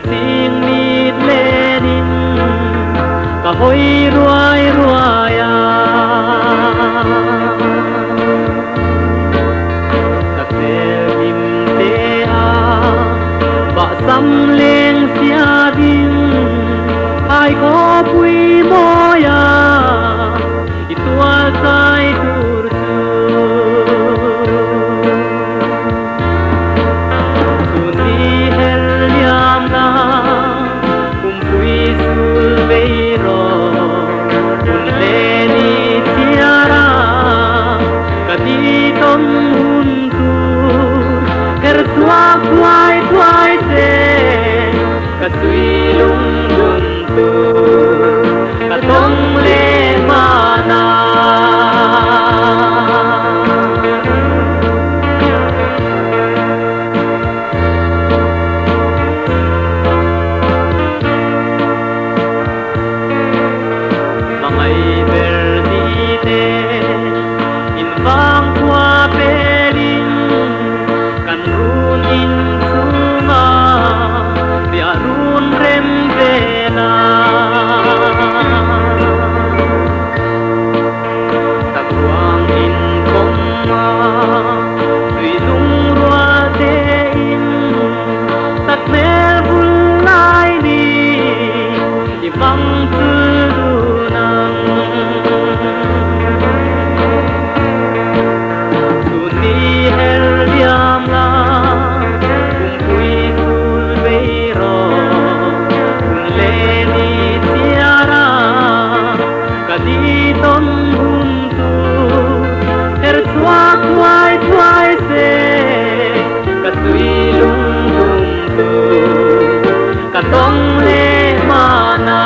ting mit lenin ka hoi ruai ruaya tak tel im te a ba sam leng sia ding ai ko pui moya itual sai tur Tuai tuai se ka tui lung dun tu ka tong le mana mangai verdi te in vang qua pelin kan runin sunga dia run rem vela tabuang in koma tui lung rua te in tak mel bulai ni di bang turunang suni hel diam la kung pui sul beiro kun leni tiara kaditon buntu her tuai tuai se katui lung buntu katong le mana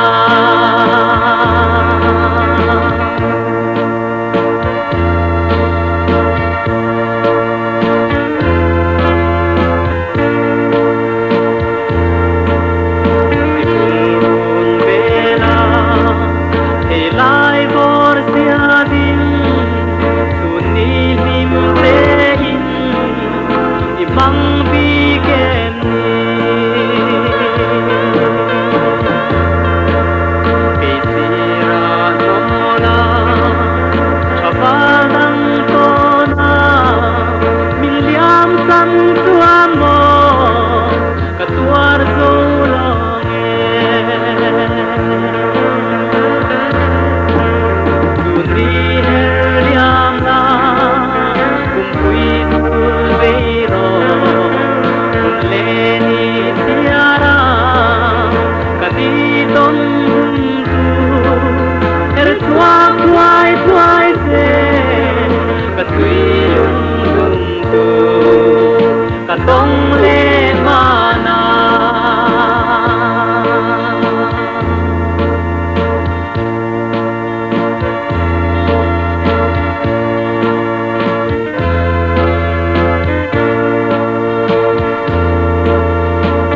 katong le mana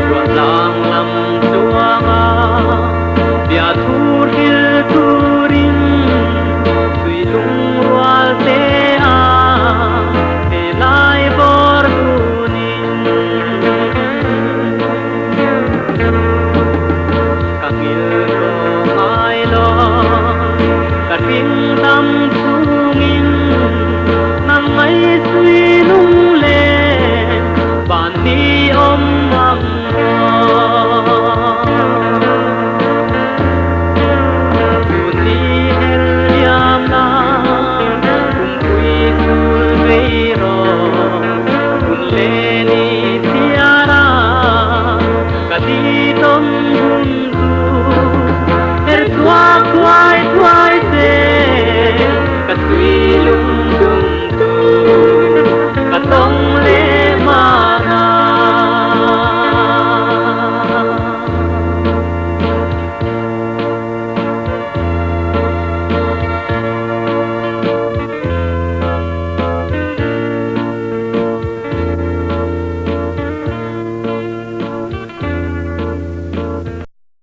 ruat lang lam tuanga bia thur hil turin tui lung rual te a te lai bor Ping tam sungin nang may suy lung le ban di om ang